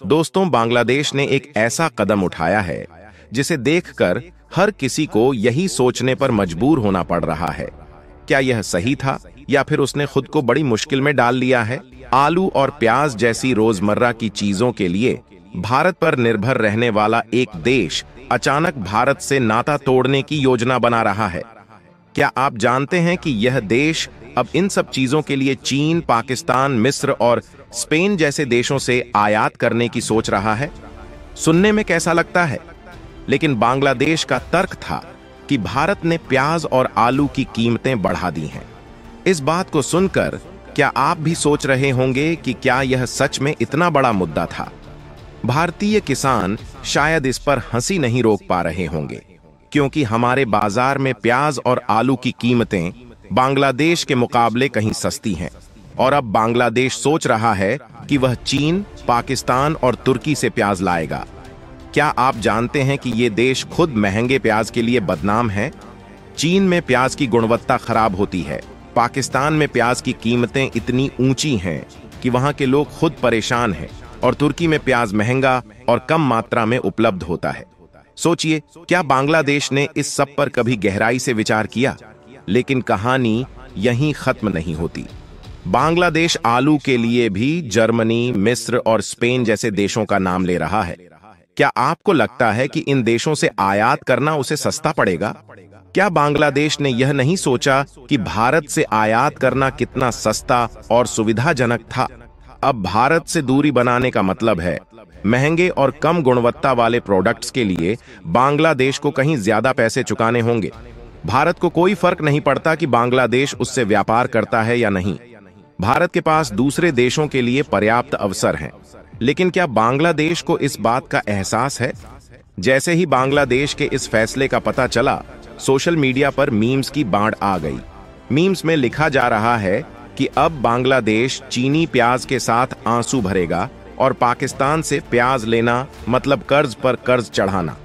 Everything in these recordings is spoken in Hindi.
दोस्तों, बांग्लादेश ने एक ऐसा कदम उठाया है जिसे देखकर हर किसी को यही सोचने पर मजबूर होना पड़ रहा है, क्या यह सही था या फिर उसने खुद को बड़ी मुश्किल में डाल लिया है। आलू और प्याज जैसी रोजमर्रा की चीजों के लिए भारत पर निर्भर रहने वाला एक देश अचानक भारत से नाता तोड़ने की योजना बना रहा है। क्या आप जानते हैं कि यह देश अब इन सब चीजों के लिए चीन, पाकिस्तान, मिस्र और स्पेन जैसे देशों से आयात करने की सोच रहा है? सुनने में कैसा लगता है, लेकिन बांग्लादेश का तर्क था कि भारत ने प्याज और आलू की कीमतें बढ़ा दी हैं। इस बात को सुनकर क्या आप भी सोच रहे होंगे कि क्या यह सच में इतना बड़ा मुद्दा था? भारतीय किसान शायद इस पर हंसी नहीं रोक पा रहे होंगे, क्योंकि हमारे बाजार में प्याज और आलू की कीमतें बांग्लादेश के मुकाबले कहीं सस्ती हैं, और अब बांग्लादेश सोच रहा है कि वह चीन, पाकिस्तान और तुर्की से प्याज लाएगा। क्या आप जानते हैं कि ये देश खुद महंगे प्याज के लिए बदनाम है? चीन में प्याज की गुणवत्ता खराब होती है, पाकिस्तान में प्याज की कीमतें इतनी ऊंची हैं कि वहां के लोग खुद परेशान हैं, और तुर्की में प्याज महंगा और कम मात्रा में उपलब्ध होता है। सोचिए, क्या बांग्लादेश ने इस सब पर कभी गहराई से विचार किया? लेकिन कहानी यहीं खत्म नहीं होती। बांग्लादेश आलू के लिए भी जर्मनी, मिस्र और स्पेन जैसे देशों का नाम ले रहा है। क्या आपको लगता है कि इन देशों से आयात करना उसे सस्ता पड़ेगा? क्या बांग्लादेश ने यह नहीं सोचा कि भारत से आयात करना कितना सस्ता और सुविधाजनक था? अब भारत से दूरी बनाने का मतलब है महंगे और कम गुणवत्ता वाले प्रोडक्ट्स के लिए बांग्लादेश को कहीं ज्यादा पैसे चुकाने होंगे। भारत को कोई फर्क नहीं पड़ता कि बांग्लादेश उससे व्यापार करता है या नहीं। भारत के पास दूसरे देशों के लिए पर्याप्त अवसर हैं, लेकिन क्या बांग्लादेश को इस बात का एहसास है? जैसे ही बांग्लादेश के इस फैसले का पता चला, सोशल मीडिया पर मीम्स की बाढ़ आ गई। मीम्स में लिखा जा रहा है कि अब बांग्लादेश चीनी प्याज के साथ आंसू भरेगा और पाकिस्तान से प्याज लेना मतलब कर्ज पर कर्ज चढ़ाना।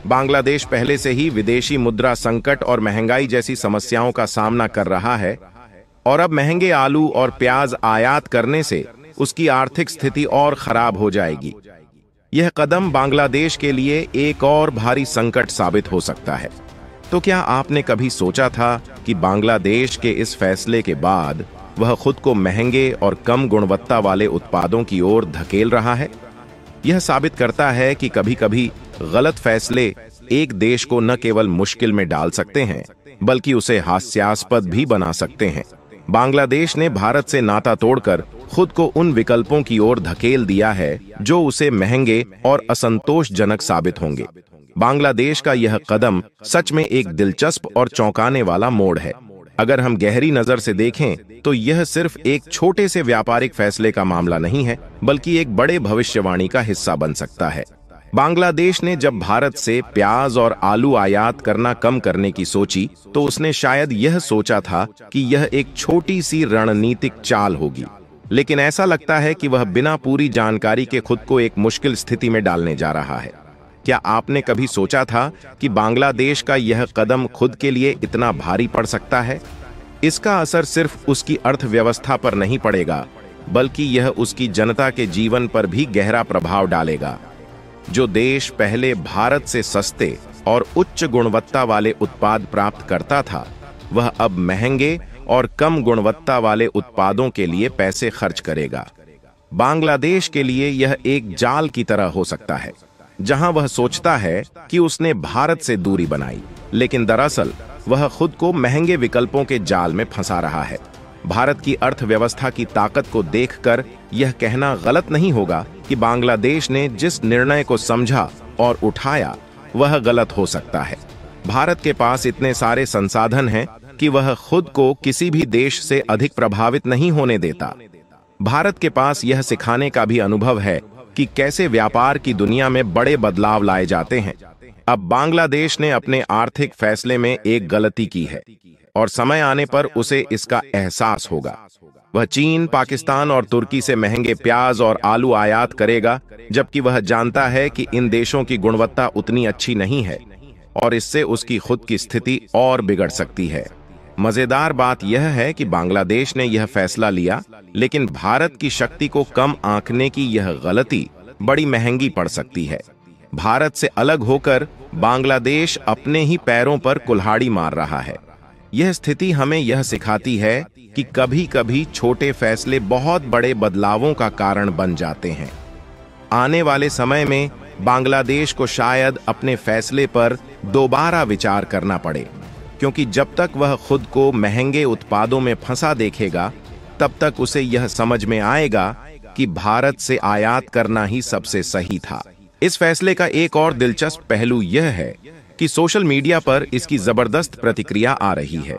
बांग्लादेश पहले से ही विदेशी मुद्रा संकट और महंगाई जैसी समस्याओं का सामना कर रहा है, और अब महंगे आलू और प्याज आयात करने से उसकी आर्थिक स्थिति और खराब हो जाएगी। यह कदम बांग्लादेश के लिए एक और भारी संकट साबित हो सकता है। तो क्या आपने कभी सोचा था कि बांग्लादेश के इस फैसले के बाद वह खुद को महंगे और कम गुणवत्ता वाले उत्पादों की ओर धकेल रहा है? यह साबित करता है कि कभी-कभी गलत फैसले एक देश को न केवल मुश्किल में डाल सकते हैं, बल्कि उसे हास्यास्पद भी बना सकते हैं। बांग्लादेश ने भारत से नाता तोड़कर खुद को उन विकल्पों की ओर धकेल दिया है जो उसे महंगे और असंतोषजनक साबित होंगे। बांग्लादेश का यह कदम सच में एक दिलचस्प और चौंकाने वाला मोड़ है। अगर हम गहरी नजर से देखें तो यह सिर्फ एक छोटे से व्यापारिक फैसले का मामला नहीं है, बल्कि एक बड़े भविष्यवाणी का हिस्सा बन सकता है। बांग्लादेश ने जब भारत से प्याज और आलू आयात करना कम करने की सोची, तो उसने शायद यह सोचा था कि यह एक छोटी सी रणनीतिक चाल होगी, लेकिन ऐसा लगता है कि वह बिना पूरी जानकारी के खुद को एक मुश्किल स्थिति में डालने जा रहा है। क्या आपने कभी सोचा था कि बांग्लादेश का यह कदम खुद के लिए इतना भारी पड़ सकता है? इसका असर सिर्फ उसकी अर्थव्यवस्था पर नहीं पड़ेगा, बल्कि यह उसकी जनता के जीवन पर भी गहरा प्रभाव डालेगा। जो देश पहले भारत से सस्ते और उच्च गुणवत्ता वाले उत्पाद प्राप्त करता था, वह अब महंगे और कम गुणवत्ता वाले उत्पादों के लिए पैसे खर्च करेगा। बांग्लादेश के लिए यह एक जाल की तरह हो सकता है, जहां वह सोचता है कि उसने भारत से दूरी बनाई, लेकिन दरअसल वह खुद को महंगे विकल्पों के जाल में फंसा रहा है। भारत की अर्थव्यवस्था की ताकत को देखकर यह कहना गलत नहीं होगा कि बांग्लादेश ने जिस निर्णय को समझा और उठाया वह गलत हो सकता है। भारत के पास इतने सारे संसाधन हैं कि वह खुद को किसी भी देश से अधिक प्रभावित नहीं होने देता। भारत के पास यह सिखाने का भी अनुभव है कि कैसे व्यापार की दुनिया में बड़े बदलाव लाए जाते हैं। अब बांग्लादेश ने अपने आर्थिक फैसले में एक गलती की है, और समय आने पर उसे इसका एहसास होगा। वह चीन, पाकिस्तान और तुर्की से महंगे प्याज और आलू आयात करेगा, जबकि वह जानता है कि इन देशों की गुणवत्ता उतनी अच्छी नहीं है, और इससे उसकी खुद की स्थिति और बिगड़ सकती है। मजेदार बात यह है कि बांग्लादेश ने यह फैसला लिया, लेकिन भारत की शक्ति को कम आंकने की यह गलती बड़ी महंगी पड़ सकती है। भारत से अलग होकर बांग्लादेश अपने ही पैरों पर कुल्हाड़ी मार रहा है। यह स्थिति हमें यह सिखाती है कि कभी-कभी छोटे फैसले बहुत बड़े बदलावों का कारण बन जाते हैं। आने वाले समय में बांग्लादेश को शायद अपने फैसले पर दोबारा विचार करना पड़े, क्योंकि जब तक वह खुद को महंगे उत्पादों में फंसा देखेगा, तब तक उसे यह समझ में आएगा कि भारत से आयात करना ही सबसे सही था। इस फैसले का एक और दिलचस्प पहलू यह है कि सोशल मीडिया पर इसकी जबरदस्त प्रतिक्रिया आ रही है।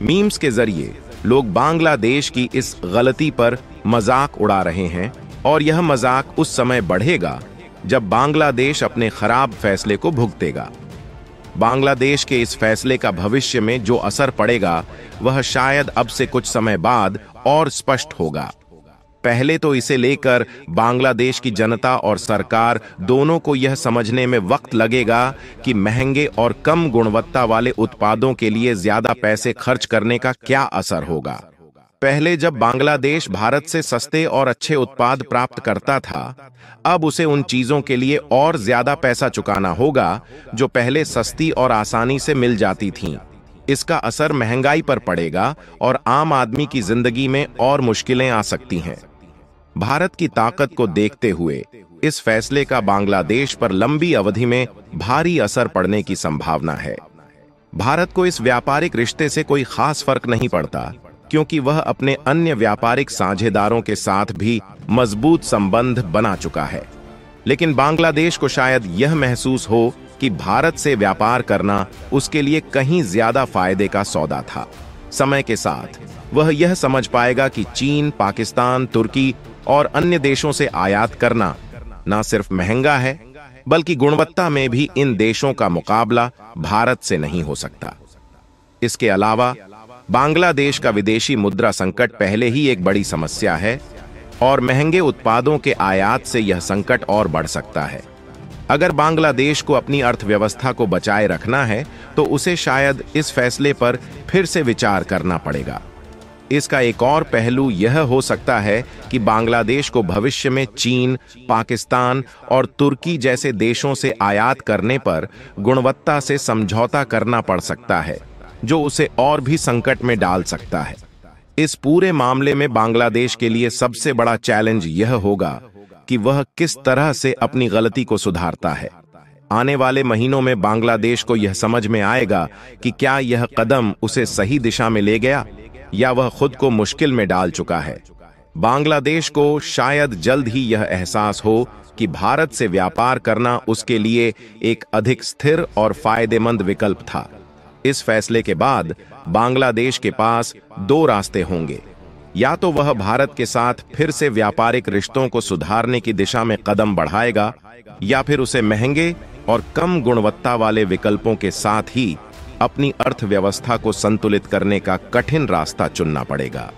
मीम्स के जरिए लोग बांग्लादेश की इस गलती पर मजाक उड़ा रहे हैं, और यह मजाक उस समय बढ़ेगा जब बांग्लादेश अपने खराब फैसले को भुगतेगा। बांग्लादेश के इस फैसले का भविष्य में जो असर पड़ेगा, वह शायद अब से कुछ समय बाद और स्पष्ट होगा। पहले तो इसे लेकर बांग्लादेश की जनता और सरकार दोनों को यह समझने में वक्त लगेगा कि महंगे और कम गुणवत्ता वाले उत्पादों के लिए ज्यादा पैसे खर्च करने का क्या असर होगा। पहले जब बांग्लादेश भारत से सस्ते और अच्छे उत्पाद प्राप्त करता था, अब उसे उन चीजों के लिए और ज्यादा पैसा चुकाना होगा जो पहले सस्ती और आसानी से मिल जाती थीं। इसका असर महंगाई पर पड़ेगा और आम आदमी की जिंदगी में और मुश्किलें आ सकती हैं। भारत की ताकत को देखते हुए इस फैसले का बांग्लादेश पर लंबी अवधि में भारी असर पड़ने की संभावना है। भारत को इस व्यापारिक रिश्ते से कोई खास फर्क नहीं पड़ता, क्योंकि वह अपने अन्य व्यापारिक साझेदारों के साथ भी मजबूत संबंध बना चुका है। लेकिन बांग्लादेश को शायद यह महसूस हो कि भारत से व्यापार करना उसके लिए कहीं ज्यादा फायदे का सौदा था। समय के साथ वह यह समझ पाएगा कि चीन, पाकिस्तान, तुर्की और अन्य देशों से आयात करना न सिर्फ महंगा है, बल्कि गुणवत्ता में भी इन देशों का मुकाबला भारत से नहीं हो सकता। इसके अलावा बांग्लादेश का विदेशी मुद्रा संकट पहले ही एक बड़ी समस्या है, और महंगे उत्पादों के आयात से यह संकट और बढ़ सकता है। अगर बांग्लादेश को अपनी अर्थव्यवस्था को बचाए रखना है, तो उसे शायद इस फैसले पर फिर से विचार करना पड़ेगा। इसका एक और पहलू यह हो सकता है कि बांग्लादेश को भविष्य में चीन, पाकिस्तान और तुर्की जैसे देशों से आयात करने पर गुणवत्ता से समझौता करना पड़ सकता है, जो उसे और भी संकट में डाल सकता है। इस पूरे मामले में बांग्लादेश के लिए सबसे बड़ा चैलेंज यह होगा कि वह किस तरह से अपनी गलती को सुधारता है। आने वाले महीनों में बांग्लादेश को यह समझ में आएगा कि क्या यह कदम उसे सही दिशा में ले गया या वह खुद को मुश्किल में डाल चुका है। बांग्लादेश को शायद जल्द ही यह एहसास हो कि भारत से व्यापार करना उसके लिए एक अधिक स्थिर और फायदेमंद विकल्प था। इस फैसले के बाद बांग्लादेश के पास दो रास्ते होंगे। या तो वह भारत के साथ फिर से व्यापारिक रिश्तों को सुधारने की दिशा में कदम बढ़ाएगा, या फिर उसे महंगे और कम गुणवत्ता वाले विकल्पों के साथ ही अपनी अर्थव्यवस्था को संतुलित करने का कठिन रास्ता चुनना पड़ेगा।